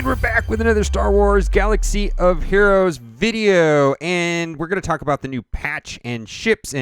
And we're back with another Star Wars Galaxy of Heroes video, and we're going to talk about the new patch and ships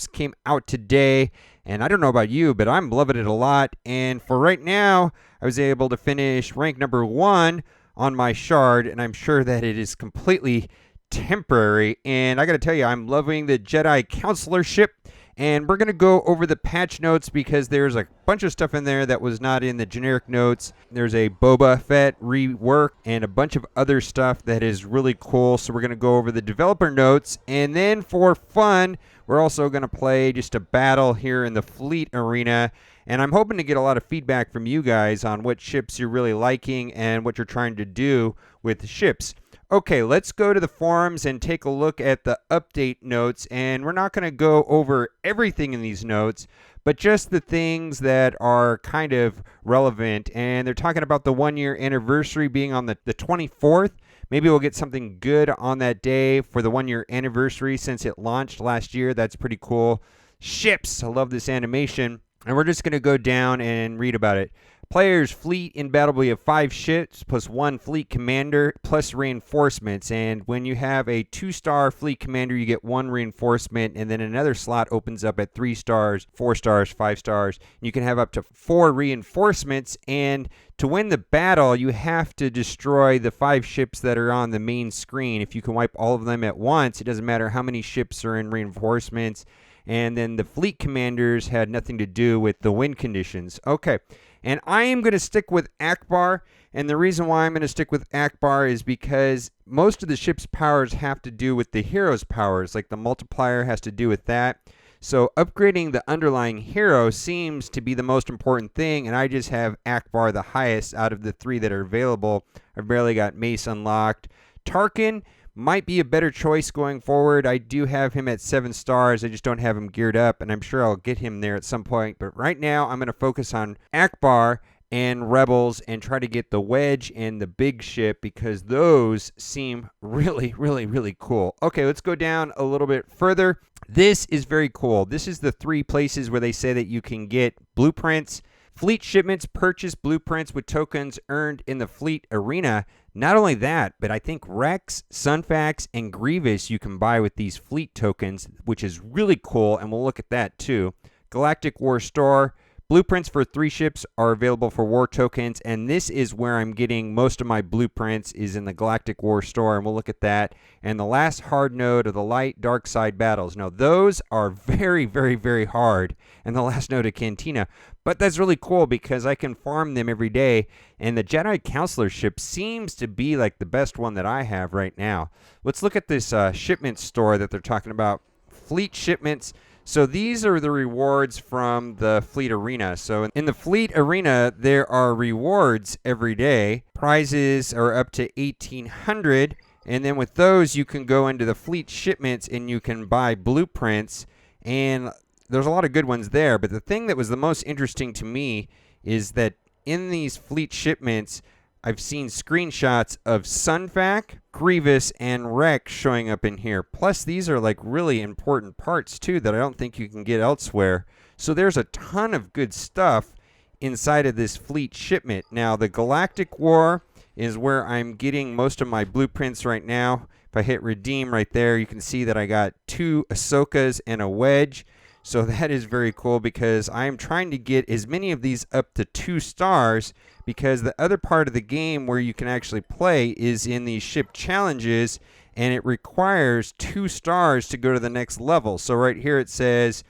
came out today, and I don't know about you, but I'm loving it a lot. And for right now, I was able to finish rank number 1 on my shard, and I'm sure that it is completely temporary. And I got to tell you, I'm loving the Jedi Counselor ship. And we're going to go over the patch notes because there's a bunch of stuff in there that was not in the generic notes. There's a Boba Fett rework and a bunch of other stuff that is really cool. So we're going to go over the developer notes. And then for fun, we're also going to play just a battle here in the fleet arena. And I'm hoping to get a lot of feedback from you guys on what ships you're really liking and what you're trying to do with the ships. Okay, let's go to the forums and take a look at the update notes, and we're not going to go over everything in these notes, but just the things that are kind of relevant. And they're talking about the 1-year anniversary being on the 24th. Maybe we'll get something good on that day for the 1-year anniversary since it launched last year. That's pretty cool. Ships, I love this animation. And we're just going to go down and read about it. Players fleet in battle will have 5 ships plus 1 fleet commander plus reinforcements. And when you have a 2-star fleet commander, you get 1 reinforcement, and then another slot opens up at 3 stars, 4 stars, 5 stars. You can have up to 4 reinforcements, and to win the battle, you have to destroy the 5 ships that are on the main screen. If you can wipe all of them at once, it doesn't matter how many ships are in reinforcements. And then the fleet commanders had nothing to do with the win conditions. Okay. And I am going to stick with Akbar, and the reason why I'm going to stick with Akbar is because most of the ship's powers have to do with the hero's powers, like the multiplier has to do with that. So upgrading the underlying hero seems to be the most important thing, and I just have Akbar the highest out of the 3 that are available. I've barely got Mace unlocked. Tarkin might be a better choice going forward. I do have him at 7 stars. I just don't have him geared up, and I'm sure I'll get him there at some point. But right now, I'm going to focus on Akbar and Rebels and try to get the Wedge and the big ship because those seem really, really, really cool. Okay, let's go down a little bit further. This is very cool. This is the 3 places where they say that you can get blueprints. Fleet shipments purchase blueprints with tokens earned in the fleet arena. Not only that, but I think Rex, Sunfax, and Grievous you can buy with these fleet tokens, which is really cool, and we'll look at that too. Galactic War Store. Blueprints for 3 ships are available for war tokens, and this is where I'm getting most of my blueprints is in the Galactic War Store, and we'll look at that. And the last hard node of the light dark side battles. Now, those are very, very, very hard, and the last node of Cantina. But that's really cool because I can farm them every day, and the Jedi Counselor ship seems to be like the best one that I have right now. Let's look at this shipment store that they're talking about. Fleet shipments. So these are the rewards from the fleet arena. So in the fleet arena, there are rewards every day. Prizes are up to 1,800. And then with those, you can go into the fleet shipments and you can buy blueprints. And there's a lot of good ones there. But the thing that was the most interesting to me is that in these fleet shipments, I've seen screenshots of Sunfac, Grievous, and Rex showing up in here. Plus, these are like really important parts too that I don't think you can get elsewhere. So there's a ton of good stuff inside of this fleet shipment. Now, the Galactic War is where I'm getting most of my blueprints right now. If I hit redeem right there, you can see that I got 2 Ahsokas and a Wedge. So that is very cool because I'm trying to get as many of these up to 2 stars because the other part of the game where you can actually play is in these ship challenges, and it requires 2 stars to go to the next level. So right here it says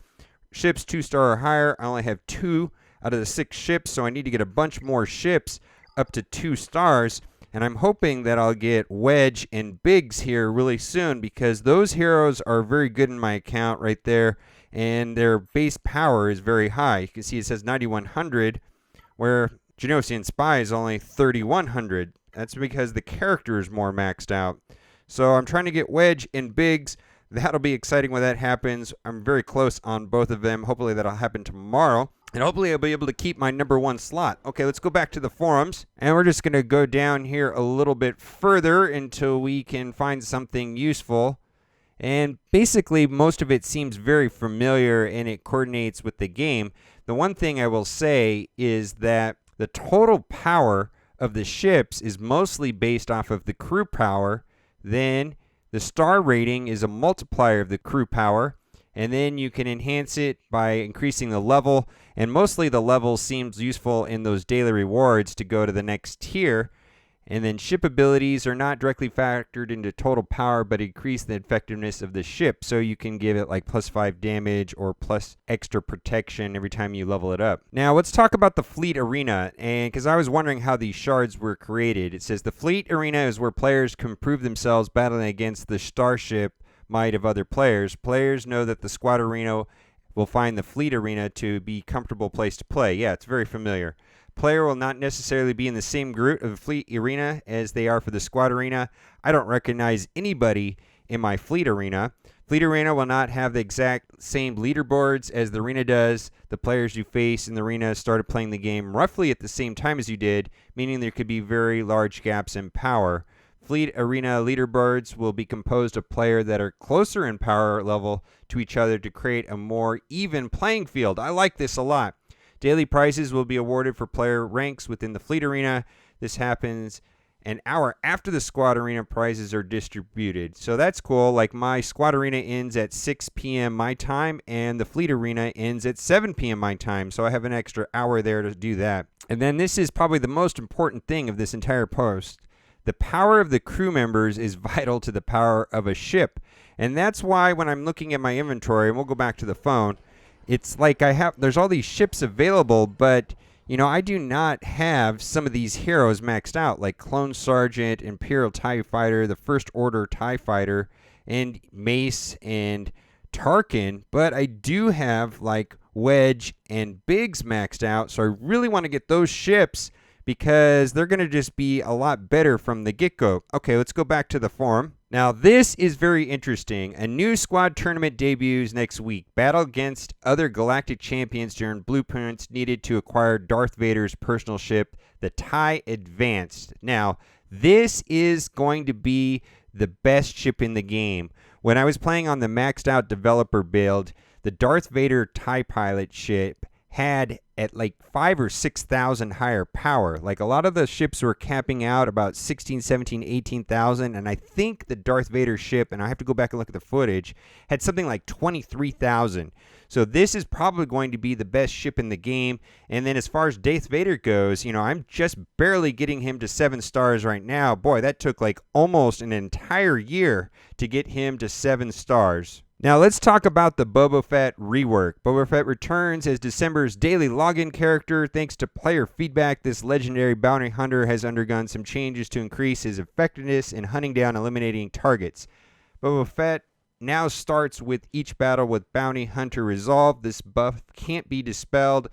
ships 2-star or higher. I only have 2 out of the 6 ships, so I need to get a bunch more ships up to 2 stars. And I'm hoping that I'll get Wedge and Biggs here really soon because those heroes are very good in my account right there. And their base power is very high. You can see it says 9,100, where Genosian Spy is only 3,100. That's because the character is more maxed out. So I'm trying to get Wedge and Biggs. That'll be exciting when that happens. I'm very close on both of them. Hopefully that'll happen tomorrow. And hopefully I'll be able to keep my number 1 slot. Okay, let's go back to the forums. And we're just going to go down here a little bit further until we can find something useful. And basically, most of it seems very familiar and it coordinates with the game. The one thing I will say is that the total power of the ships is mostly based off of the crew power. Then the star rating is a multiplier of the crew power. And then you can enhance it by increasing the level. And mostly the level seems useful in those daily rewards to go to the next tier. And then ship abilities are not directly factored into total power, but increase the effectiveness of the ship. So you can give it like +5 damage or plus extra protection every time you level it up. Now let's talk about the fleet arena. And because I was wondering how these shards were created. It says the fleet arena is where players can prove themselves battling against the starship might of other players. Players know that the squad arena will find the fleet arena to be a comfortable place to play. Yeah, it's very familiar. Player will not necessarily be in the same group of the fleet arena as they are for the squad arena. I don't recognize anybody in my fleet arena. Fleet arena will not have the exact same leaderboards as the arena does. The players you face in the arena started playing the game roughly at the same time as you did, meaning there could be very large gaps in power. Fleet arena leaderboards will be composed of players that are closer in power level to each other to create a more even playing field. I like this a lot. Daily prizes will be awarded for player ranks within the fleet arena. This happens an hour after the squad arena prizes are distributed. So that's cool. Like my squad arena ends at 6 p.m. my time and the fleet arena ends at 7 p.m. my time. So I have an extra hour there to do that. And then this is probably the most important thing of this entire post. The power of the crew members is vital to the power of a ship. And that's why when I'm looking at my inventory, and we'll go back to the phone, it's like there's all these ships available, but, you know, I do not have some of these heroes maxed out, like Clone Sergeant, Imperial TIE Fighter, the First Order TIE Fighter, and Mace and Tarkin, but I do have, like, Wedge and Biggs maxed out, so I really want to get those ships because they're going to just be a lot better from the get-go. Okay, let's go back to the forum. Now, this is very interesting. A new squad tournament debuts next week. Battle against other galactic champions during blueprints needed to acquire Darth Vader's personal ship, the TIE Advanced. Now, this is going to be the best ship in the game. When I was playing on the maxed out developer build, the Darth Vader TIE Pilot ship had at like 5,000 or 6,000 higher power. Like a lot of the ships were capping out about 16, 17, 18,000. And I think the Darth Vader ship, and I have to go back and look at the footage, had something like 23,000. So this is probably going to be the best ship in the game. And then as far as Darth Vader goes, you know, I'm just barely getting him to 7 stars right now. Boy, that took like almost an entire year to get him to 7 stars. Now let's talk about the Boba Fett rework. Boba Fett returns as December's daily login character. Thanks to player feedback, this legendary bounty hunter has undergone some changes to increase his effectiveness in hunting down and eliminating targets. Boba Fett now starts with each battle with bounty hunter resolve. This buff can't be dispelled,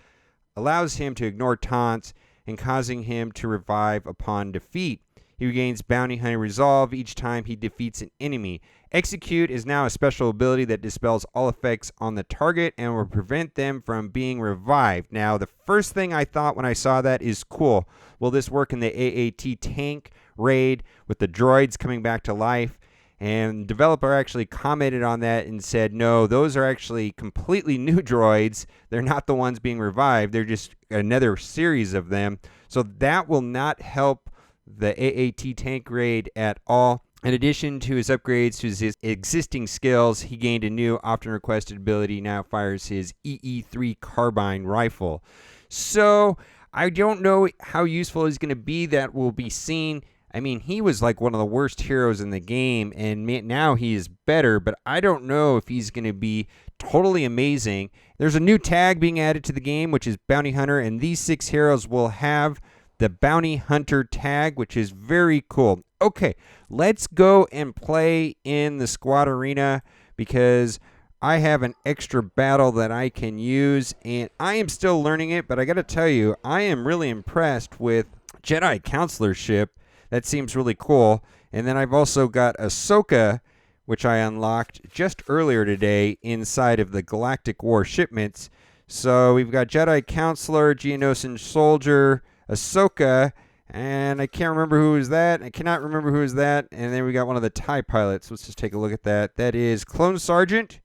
allows him to ignore taunts, and causing him to revive upon defeat. He regains bounty hunter resolve each time he defeats an enemy. Execute is now a special ability that dispels all effects on the target and will prevent them from being revived. Now, the first thing I thought when I saw that is cool. Will this work in the AAT tank raid with the droids coming back to life? And the developer actually commented on that and said, no, those are actually completely new droids. They're not the ones being revived. They're just another series of them. So that will not help the AAT tank raid at all. In addition to his upgrades to his existing skills, he gained a new often requested ability. Now fires his EE3 carbine rifle. So I don't know how useful he's going to be. That will be seen. I mean, he was like one of the worst heroes in the game, and now he is better, but I don't know if he's going to be totally amazing. There's a new tag being added to the game, which is Bounty Hunter, and these 6 heroes will have the Bounty Hunter tag, which is very cool. Okay, let's go and play in the squad arena because I have an extra battle that I can use, and I am still learning it, but I got to tell you, I am really impressed with Jedi Counselorship. That seems really cool. And then I've also got Ahsoka, which I unlocked just earlier today inside of the Galactic War Shipments. So we've got Jedi Counselor, Geonosian Soldier, Ahsoka, and I can't remember who is that. I cannot remember who is that. And then we got one of the TIE pilots. Let's just take a look at that. That is Clone Sergeant,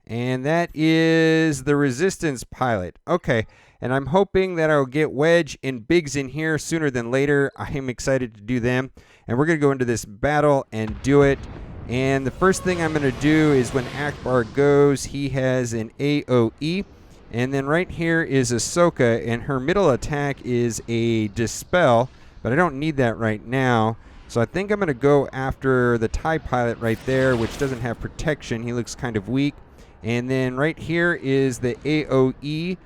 and that is the Resistance pilot. Okay, And I'm hoping that I'll get Wedge and Biggs in here sooner than later. I am excited to do them. And we're going to go into this battle and do it. And the first thing I'm going to do is when Akbar goes, he has an AoE. And then right here is Ahsoka, and her middle attack is a Dispel. But I don't need that right now. So I think I'm going to go after the TIE pilot right there, which doesn't have protection. He looks kind of weak. And then right here is the AoE.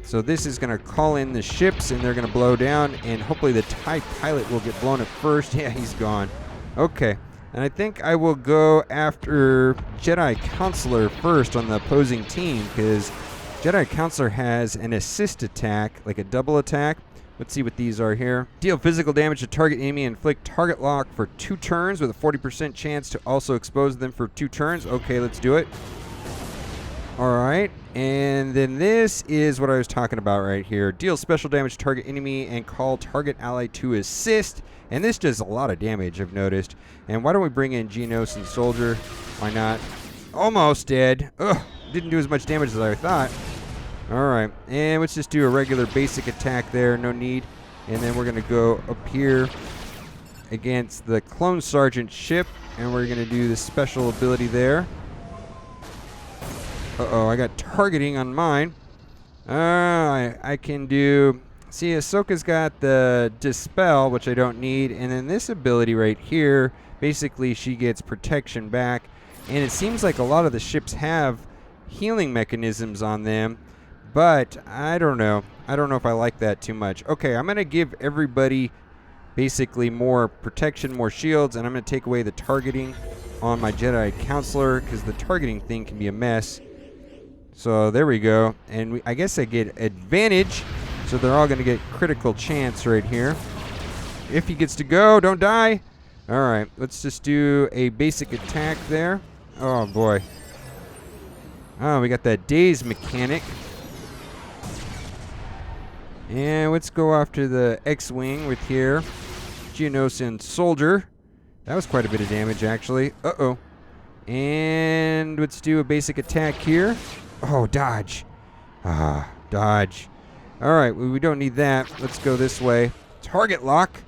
So this is going to call in the ships, and they're going to blow down. And hopefully the TIE pilot will get blown up first. Yeah, he's gone. Okay. And I think I will go after Jedi Counselor first on the opposing team, because Jedi Counselor has an assist attack, like a double attack. Let's see what these are here. Deal physical damage to target enemy and inflict target lock for 2 turns with a 40% chance to also expose them for 2 turns. Okay, let's do it. All right. And then this is what I was talking about right here. Deal special damage to target enemy and call target ally to assist. And this does a lot of damage, I've noticed. And why don't we bring in Geonos and Soldier? Why not? Almost dead. Ugh, didn't do as much damage as I thought. Alright, and let's just do a regular basic attack there, no need. And then we're going to go up here against the Clone Sergeant ship, and we're going to do the special ability there. Uh-oh, I got targeting on mine. I can do... See, Ahsoka's got the Dispel, which I don't need, and then this ability right here, basically she gets protection back. And it seems like a lot of the ships have healing mechanisms on them. But I don't know. I don't know if I like that too much. Okay, I'm going to give everybody basically more protection, more shields, and I'm going to take away the targeting on my Jedi Counselor because the targeting thing can be a mess. So there we go. And I guess I get advantage, so they're all going to get critical chance right here. If he gets to go, don't die. All right, let's just do a basic attack there. Oh, boy. Oh, we got that daze mechanic. And let's go after the X-Wing with here. Geonos and Soldier. That was quite a bit of damage, actually. Uh-oh. And let's do a basic attack here. Oh, dodge. Ah, dodge. All right, well, we don't need that. Let's go this way. Target lock.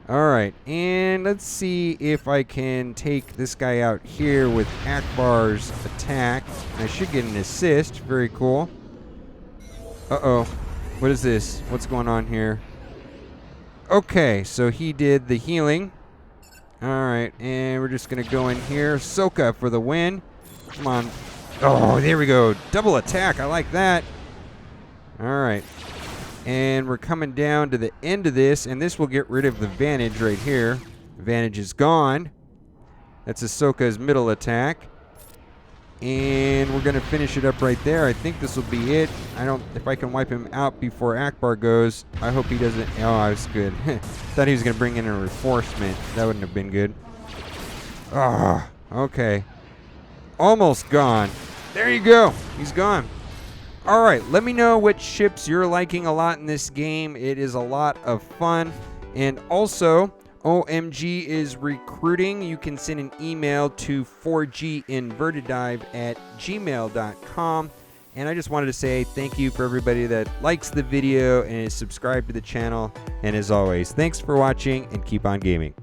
All right, and let's see if I can take this guy out here with Akbar's attack. I should get an assist. Very cool. Uh-oh. What is this? What's going on here? Okay, so he did the healing. Alright, and we're just going to go in here. Ahsoka for the win. Come on. Oh, there we go. Double attack. I like that. Alright. And we're coming down to the end of this, and this will get rid of the Vantage right here. Vantage is gone. That's Ahsoka's middle attack. And we're going to finish it up right there. I think this will be it. If I can wipe him out before Akbar goes, I hope he doesn't. Oh, I was good. Thought he was going to bring in a reinforcement. That wouldn't have been good. Oh, okay. Almost gone. There you go. He's gone. All right. Let me know which ships you're liking a lot in this game. It is a lot of fun. And also, OMG is recruiting. You can send an email to 4ginvertidive@gmail.com. And I just wanted to say thank you for everybody that likes the video and is subscribed to the channel. And as always, thanks for watching and keep on gaming.